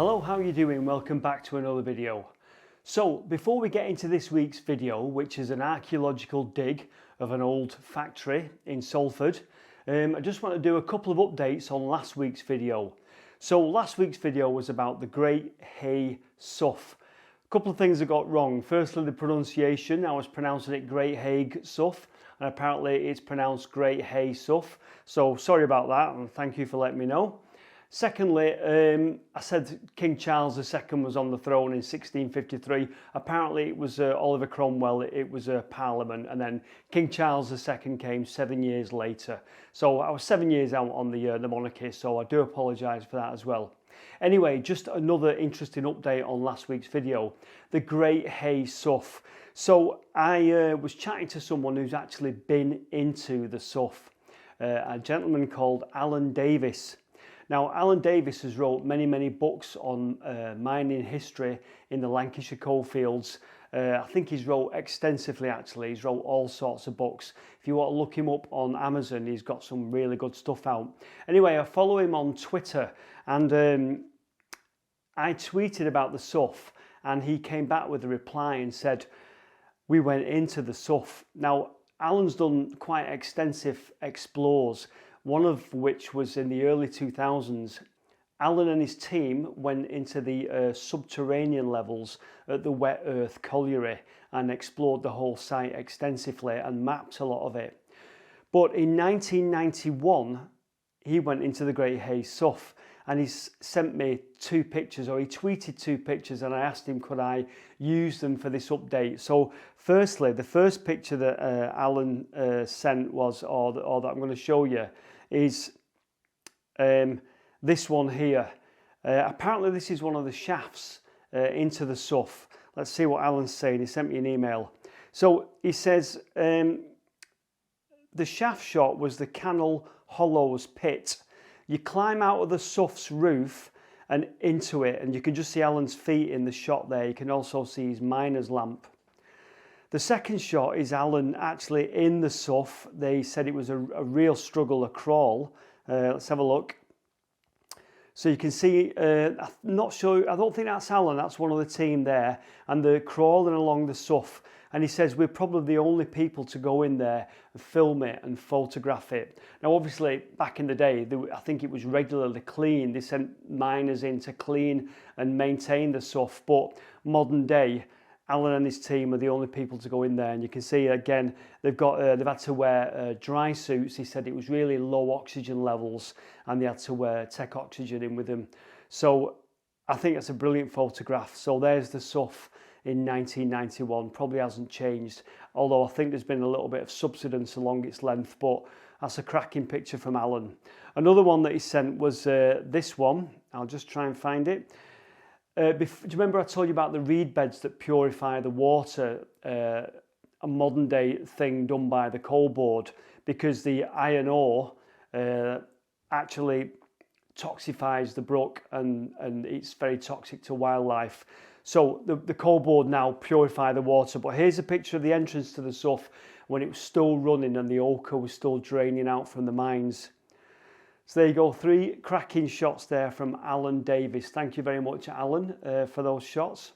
Hello, how are you doing? Welcome back to another video. So before we get into this week's video, which is an archaeological dig of an old factory in Salford, I just want to do a couple of updates on last week's video. So last week's video was about the Great Hay Sough. A couple of things I got wrong. Firstly, the pronunciation. I was pronouncing it Great Hague Sough, and apparently it's pronounced Great Hay Sough. So sorry about that, and thank you for letting me know. Secondly, I said King Charles II was on the throne in 1653. Apparently it was Oliver Cromwell, it was a parliament, and then King Charles II came 7 years later. So I was 7 years out on the monarchy, so I do apologise for that as well. Anyway, just another interesting update on last week's video, the Great Hay Sough. So I was chatting to someone who's actually been into the Sough, a gentleman called Alan Davis. Now, Alan Davis has wrote many books on mining history in the Lancashire coalfields. I think he's wrote extensively, actually. He's wrote all sorts of books. If you want to look him up on Amazon, he's got some really good stuff out. Anyway, I follow him on Twitter, and I tweeted about the Sough, and he came back with a reply and said, we went into the Sough. Now, Alan's done quite extensive explores, one of which was in the early 2000s. Alan and his team went into the subterranean levels at the Wet Earth Colliery and explored the whole site extensively and mapped a lot of it. But in 1991, he went into the Great Hay Sough, and he's sent me two pictures, or he tweeted two pictures, and I asked him could I use them for this update. So firstly, the first picture that Alan sent was, or that I'm going to show you, is this one here. Apparently this is one of the shafts into the Sough. Let's see what Alan's saying. He sent me an email. So he says, the shaft shot was the Canal Hollows pit. You climb out of the Sough's roof and into it, and you can just see Alan's feet in the shot there. You can also see his miner's lamp. The second shot is Alan actually in the Sough. They said it was a real struggle, a crawl. Let's have a look. So you can see, I'm not sure, I don't think that's Alan, that's one of the team there, and they're crawling along the Sough. And he says we're probably the only people to go in there and film it and photograph it. Now obviously back in the day, I think it was regularly cleaned. They sent miners in to clean and maintain the Sough, but modern day, Alan and his team are the only people to go in there, and you can see again they've had to wear dry suits. He said it was really low oxygen levels, and they had to take oxygen in with them. So I think it's a brilliant photograph. So there's the Sough in 1991. Probably hasn't changed, although I think there's been a little bit of subsidence along its length. But that's a cracking picture from Alan. Another one that he sent was this one. I'll just try and find it. Do you remember I told you about the reed beds that purify the water, a modern day thing done by the coal board, because the iron ore actually toxifies the brook and it's very toxic to wildlife. So the coal board now purify the water. But here's a picture of the entrance to the Sough when it was still running and the ochre was still draining out from the mines. So there you go, three cracking shots there from Alan Davis. Thank you very much, Alan, for those shots.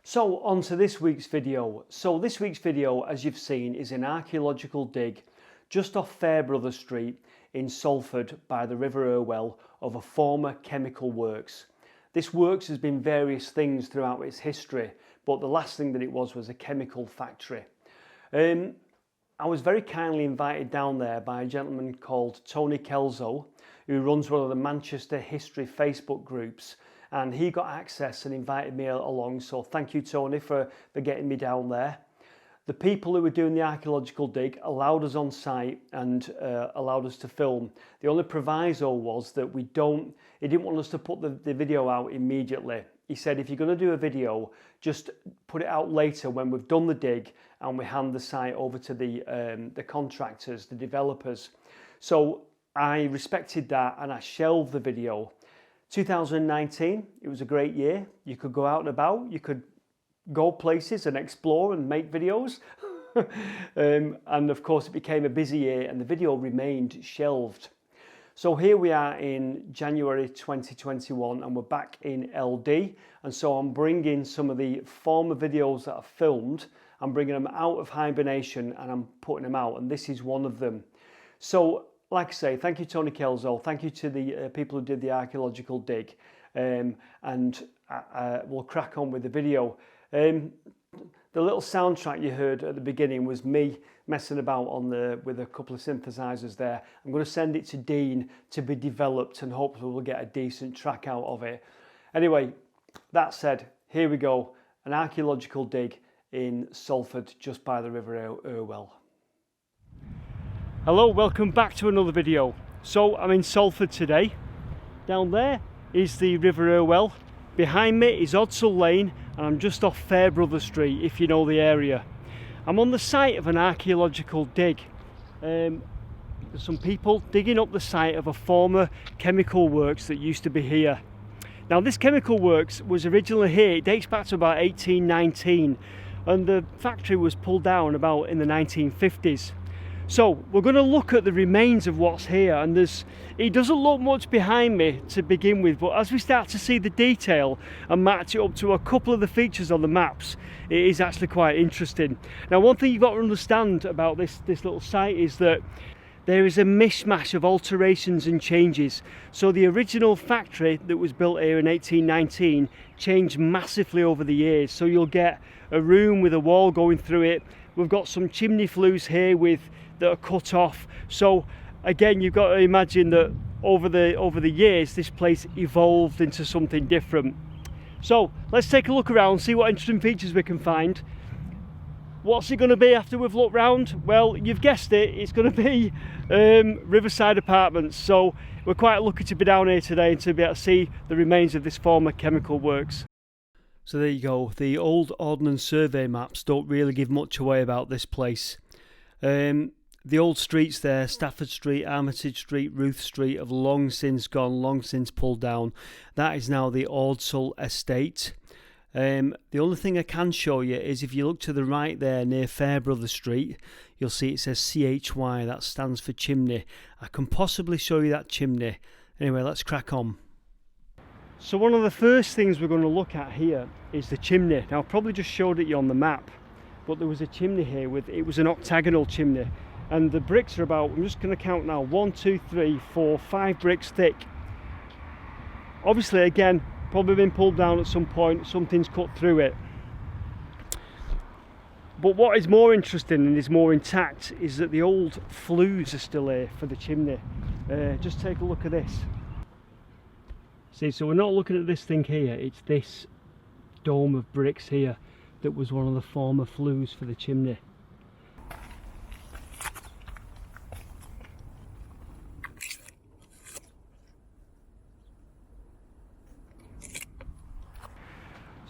So on to this week's video. So this week's video, as you've seen, is an archaeological dig just off Fairbrother Street in Salford by the River Irwell of a former chemical works. This works has been various things throughout its history, but the last thing that it was a chemical factory. I was very kindly invited down there by a gentleman called Tony Kelso, who runs one of the Manchester History Facebook groups, and he got access and invited me along. So thank you, Tony, for getting me down there. The people who were doing the archaeological dig allowed us on site and allowed us to film. The only proviso was that he didn't want us to put the video out immediately. He said, if you're going to do a video, just put it out later when we've done the dig and we hand the site over to the contractors, the developers. So I respected that and I shelved the video. 2019, it was a great year. You could go out and about, you could go places and explore and make videos. And of course it became a busy year and the video remained shelved. So here we are in January 2021 and we're back in LD, and so I'm bringing some of the former videos that I've filmed, I'm bringing them out of hibernation and I'm putting them out, and this is one of them. So like I say, thank you Tony Kelso, thank you to the people who did the archaeological dig, and we'll crack on with the video. The little soundtrack you heard at the beginning was me messing about with a couple of synthesizers there. I'm going to send it to Dean to be developed and hopefully we'll get a decent track out of it. Anyway, that said, here we go, an archaeological dig in Salford just by the River Irwell. Hello, welcome back to another video. So I'm in Salford today. Down there is the River Irwell. Behind me is Odsall Lane and I'm just off Fairbrother Street, if you know the area. I'm on the site of an archaeological dig. There's some people digging up the site of a former chemical works that used to be here. Now this chemical works was originally here, it dates back to about 1819, and the factory was pulled down about in the 1950s. So we're going to look at the remains of what's here, and it doesn't look much behind me to begin with, but as we start to see the detail and match it up to a couple of the features on the maps, it is actually quite interesting. Now one thing you've got to understand about this little site is that there is a mishmash of alterations and changes. So the original factory that was built here in 1819 changed massively over the years. So you'll get a room with a wall going through it. We've got some chimney flues here that are cut off. So again, you've got to imagine that over the years this place evolved into something different. So let's take a look around, see what interesting features we can find. What's it going to be after we've looked round? Well, you've guessed it, it's going to be Riverside Apartments. So we're quite lucky to be down here today and to be able to see the remains of this former chemical works. So there you go, the old Ordnance Survey maps don't really give much away about this place. The old streets there, Stafford Street, Armitage Street, Ruth Street, have long since gone, long since pulled down. That is now the Odsall Estate. The only thing I can show you is if you look to the right there near Fairbrother Street, you'll see it says CHY, that stands for chimney. I can possibly show you that chimney. Anyway, let's crack on. So one of the first things we're going to look at here is the chimney. Now I probably just showed it you on the map, but there was a chimney here it was an octagonal chimney. And the bricks are about, I'm just going to count now, 1, 2, 3, 4, 5 bricks thick. Obviously, again, probably been pulled down at some point, something's cut through it. But what is more interesting and is more intact is that the old flues are still here for the chimney. Just take a look at this. See, so we're not looking at this thing here, it's this dome of bricks here that was one of the former flues for the chimney.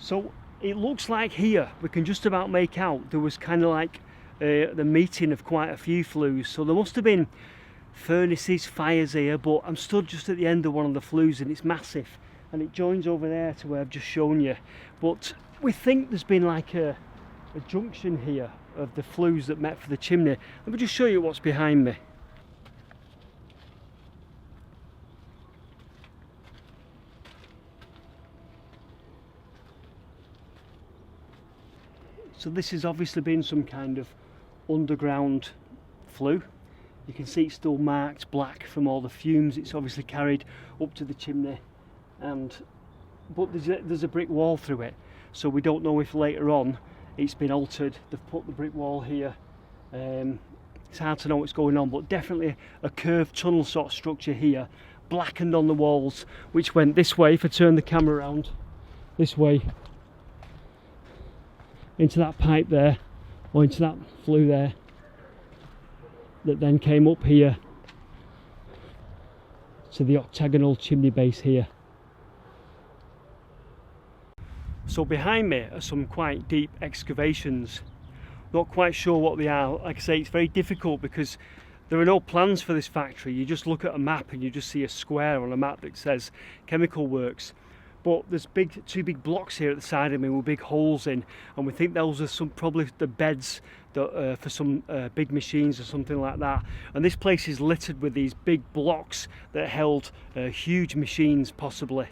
So it looks like here we can just about make out there was kind of like the meeting of quite a few flues. So there must have been furnaces, fires here, but I'm stood just at the end of one of the flues and it's massive and it joins over there to where I've just shown you. But we think there's been like a junction here of the flues that met for the chimney. Let me just show you what's behind me. So this has obviously been some kind of underground flue. You can see it's still marked black from all the fumes it's obviously carried up to the chimney, but there's a brick wall through it, so we don't know if later on it's been altered. They've put the brick wall here. It's hard to know what's going on, but definitely a curved tunnel sort of structure here, blackened on the walls, which went this way. If I turn the camera around, this way into that pipe there, or into that flue there, that then came up here to the octagonal chimney base here. So behind me are some quite deep excavations. Not quite sure what they are. Like I say, it's very difficult because there are no plans for this factory. You just look at a map and you just see a square on a map that says chemical works. but there's two big blocks here at the side of me with big holes in, and we think those are probably the beds that, for some big machines or something like that. And this place is littered with these big blocks that held huge machines possibly.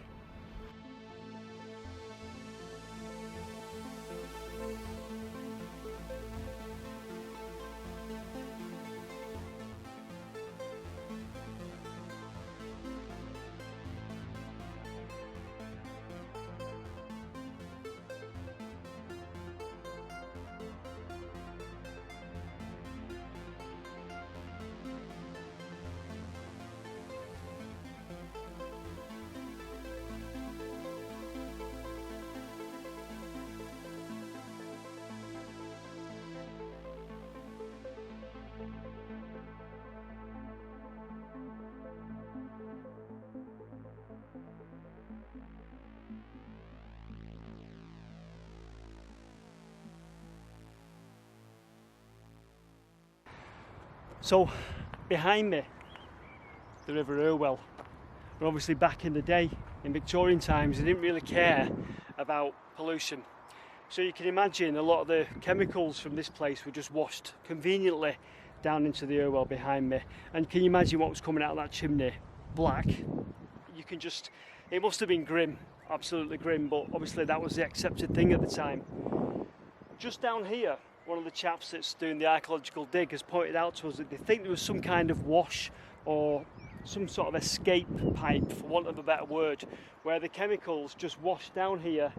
So behind me, the River Irwell. And obviously back in the day, in Victorian times, they didn't really care about pollution. So you can imagine a lot of the chemicals from this place were just washed conveniently down into the Irwell behind me. And can you imagine what was coming out of that chimney? Black. You can just, it must have been grim, absolutely grim, but obviously that was the accepted thing at the time. Just down here, one of the chaps that's doing the archaeological dig has pointed out to us that they think there was some kind of wash or some sort of escape pipe, for want of a better word, where the chemicals just washed down here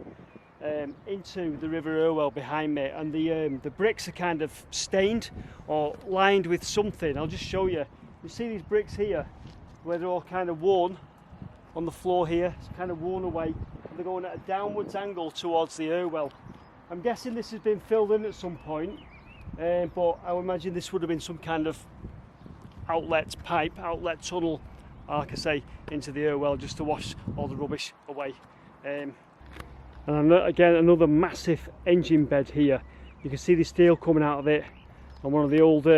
into the River Irwell behind me, and the bricks are kind of stained or lined with something. I'll just show you. You see these bricks here where they're all kind of worn on the floor here. It's kind of worn away, and they're going at a downwards angle towards the Irwell. I'm guessing this has been filled in at some point, but I would imagine this would have been some kind of outlet pipe, outlet tunnel, like I say, into the Irwell, just to wash all the rubbish away. And again, another massive engine bed here. You can see the steel coming out of it, and one of the old,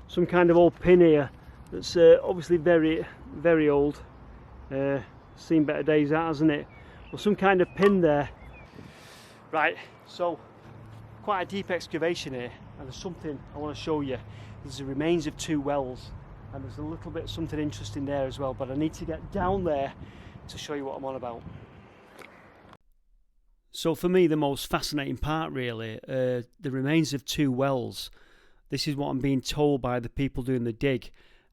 some kind of old pin here that's obviously very, very old. Seen better days, that hasn't it? Well, some kind of pin there. Right, so quite a deep excavation here, and there's something I want to show you. There's the remains of two wells, and there's a little bit something interesting there as well, but I need to get down there to show you what I'm on about. So for me, the most fascinating part really, the remains of two wells. This is what I'm being told by the people doing the dig.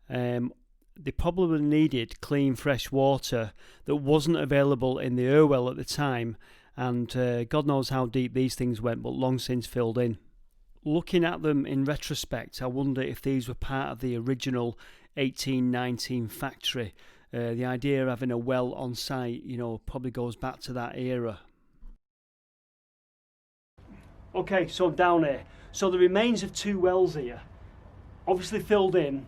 They probably needed clean fresh water that wasn't available in the Irwell at the time, and God knows how deep these things went, but long since filled in. Looking at them in retrospect, I wonder if these were part of the original 1819 factory. The idea of having a well on site, you know, probably goes back to that era. Okay, so down here. So the remains of two wells here, obviously filled in.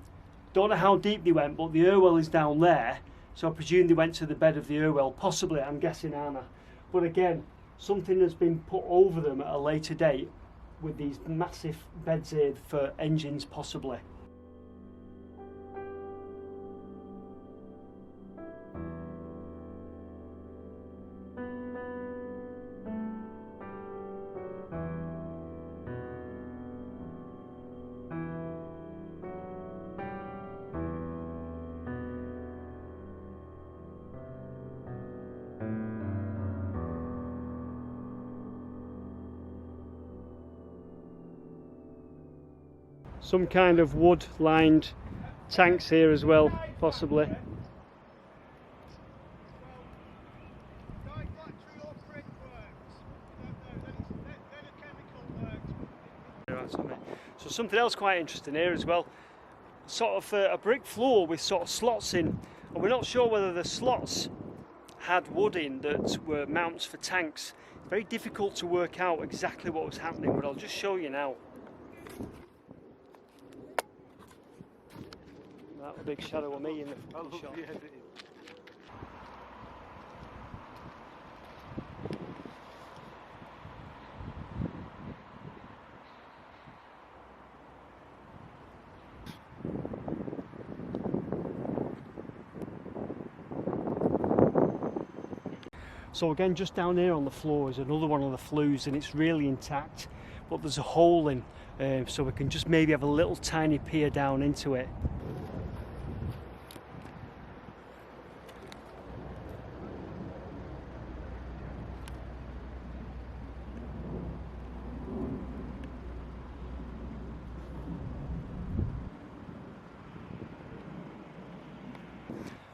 Don't know how deep they went, but the Irwell is down there, so I presume they went to the bed of the Irwell, possibly, I'm guessing, Anna. But again, something has been put over them at a later date with these massive beds here for engines, possibly. Some kind of wood-lined tanks here as well, possibly. So something else quite interesting here as well. Sort of a brick floor with sort of slots in, and we're not sure whether the slots had wood in that were mounts for tanks. Very difficult to work out exactly what was happening, but I'll just show you now. That a big shadow of me in the shot. Yeah, it is. So again, just down here on the floor is another one of the flues, and it's really intact, but there's a hole in, so we can just maybe have a little tiny peer down into it.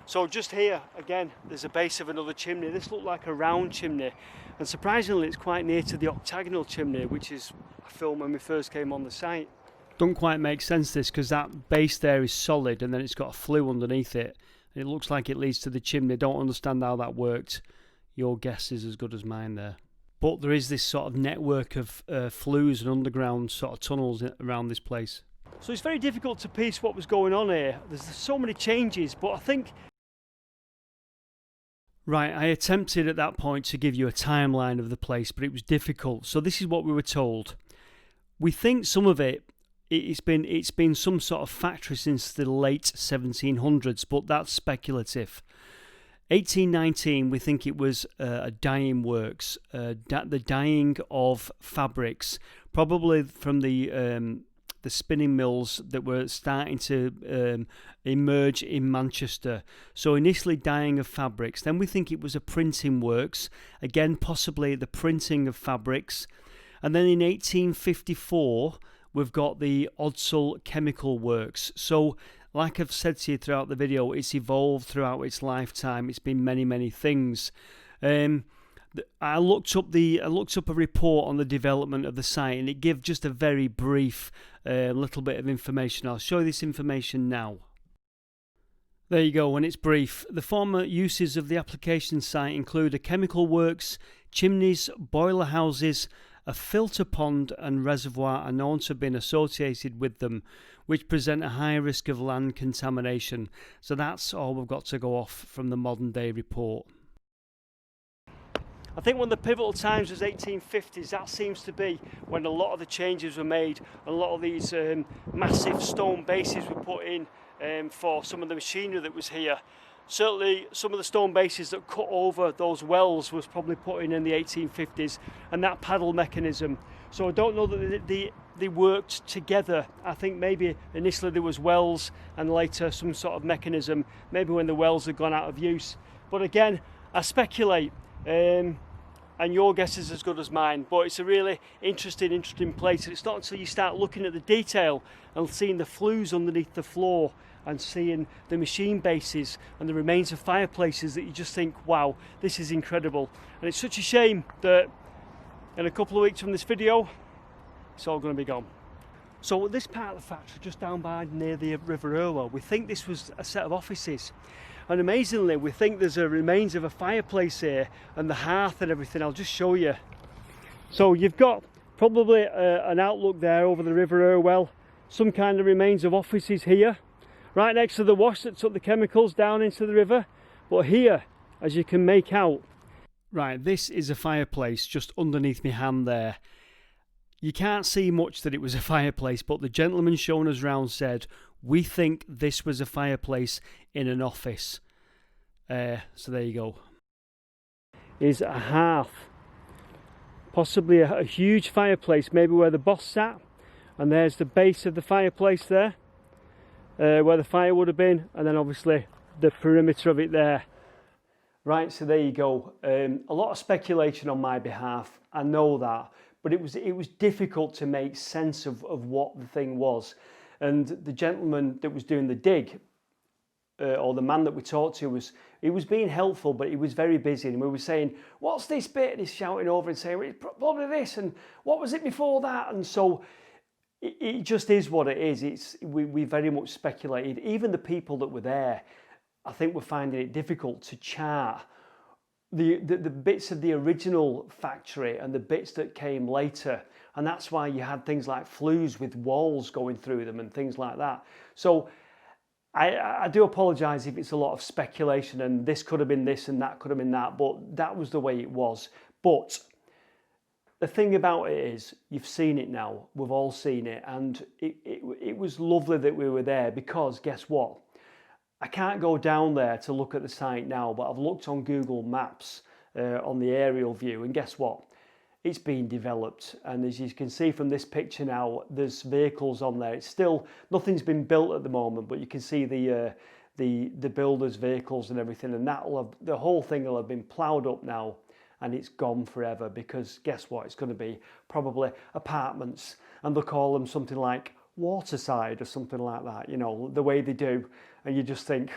So just here, again, there's a base of another chimney. This looked like a round chimney, and surprisingly it's quite near to the octagonal chimney, which is a film when we first came on the site. Don't quite make sense this, because that base there is solid and then it's got a flue underneath it. And it looks like it leads to the chimney. Don't understand how that worked. Your guess is as good as mine there. But there is this sort of network of flues and underground sort of tunnels around this place. So it's very difficult to piece what was going on here. There's so many changes, but I think... Right, I attempted at that point to give you a timeline of the place, but it was difficult. So this is what we were told. We think some of it's been some sort of factory since the late 1700s, but that's speculative. 1819, we think it was a dyeing works, the dyeing of fabrics, probably from the spinning mills that were starting to emerge in Manchester. So initially dyeing of fabrics, then we think it was a printing works, again possibly the printing of fabrics, and then in 1854 we've got the Archeological chemical works. So like I've said to you throughout the video, it's evolved throughout its lifetime. It's been many things. I looked up a report on the development of the site, and it gave just a very brief little bit of information. I'll show you this information now. There you go, and it's brief. The former uses of the application site include a chemical works, chimneys, boiler houses, a filter pond and reservoir are known to have been associated with them, which present a high risk of land contamination. So that's all we've got to go off from the modern day report. I think one of the pivotal times was 1850s. That seems to be when a lot of the changes were made. A lot of these massive stone bases were put in for some of the machinery that was here. Certainly some of the stone bases that cut over those wells was probably put in the 1850s, and that paddle mechanism. So I don't know that they worked together. I think maybe initially there was wells and later some sort of mechanism, maybe when the wells had gone out of use. But again, I speculate. And your guess is as good as mine, but it's a really interesting place, and it's not until you start looking at the detail and seeing the flues underneath the floor and seeing the machine bases and the remains of fireplaces that you just think, wow, this is incredible. And it's such a shame that in a couple of weeks from this video it's all going to be gone. So this part of the factory, just down by near the River Irwell, we think this was a set of offices. And amazingly, we think there's a remains of a fireplace here and the hearth and everything. I'll just show you. So you've got probably an outlook there over the River Irwell, some kind of remains of offices here, right next to the wash that took the chemicals down into the river. But here, as you can make out, right, this is a fireplace just underneath my hand there. You can't see much that it was a fireplace, but the gentleman showing us round said, we think this was a fireplace in an office. So there you go. Is a hearth. Possibly a huge fireplace, maybe where the boss sat. And there's the base of the fireplace there, where the fire would have been. And then obviously the perimeter of it there. Right, so there you go. A lot of speculation on my behalf. I know that. But it was difficult to make sense of what the thing was. And the gentleman that was doing the dig, or the man that we talked to, was being helpful, but he was very busy. And we were saying, what's this bit? And he's shouting over and saying, it's probably this, and what was it before that? And so it just is what it is. We very much speculated. Even the people that were there, I think were finding it difficult to chart the bits of the original factory and the bits that came later. And that's why you had things like flues with walls going through them and things like that. So I do apologise if it's a lot of speculation and this could have been this and that could have been that, but that was the way it was. But the thing about it is, you've seen it now, we've all seen it, and it was lovely that we were there, because guess what? I can't go down there to look at the site now, but I've looked on Google Maps on the aerial view, and guess what? It's been developed, and as you can see from this picture now, there's vehicles on there. It's still, nothing's been built at the moment, but you can see the builders' vehicles and everything, and the whole thing will have been ploughed up now, and it's gone forever, because guess what? It's going to be probably apartments, and they'll call them something like Waterside or something like that, you know, the way they do, and you just think,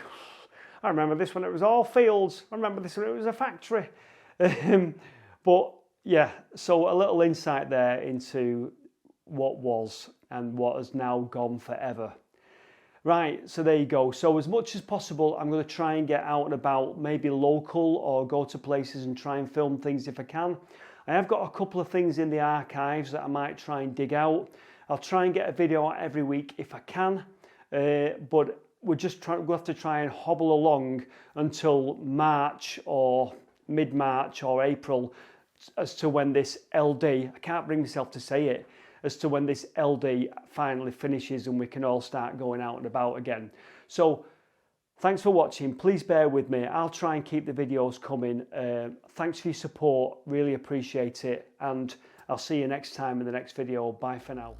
I remember this when it was all fields, I remember this when it was a factory. But yeah, so a little insight there into what was and what has now gone forever. Right, so there you go. So as much as possible, I'm going to try and get out and about, maybe local, or go to places and try and film things if I can. I have got a couple of things in the archives that I might try and dig out. I'll try and get a video out every week if I can, but we'll have to try and hobble along until March or mid-March or April, as to when this LD, I can't bring myself to say it, as to when this LD finally finishes and we can all start going out and about again. So thanks for watching. Please bear with me. I'll try and keep the videos coming. Thanks for your support. Really appreciate it. And I'll see you next time in the next video. Bye for now.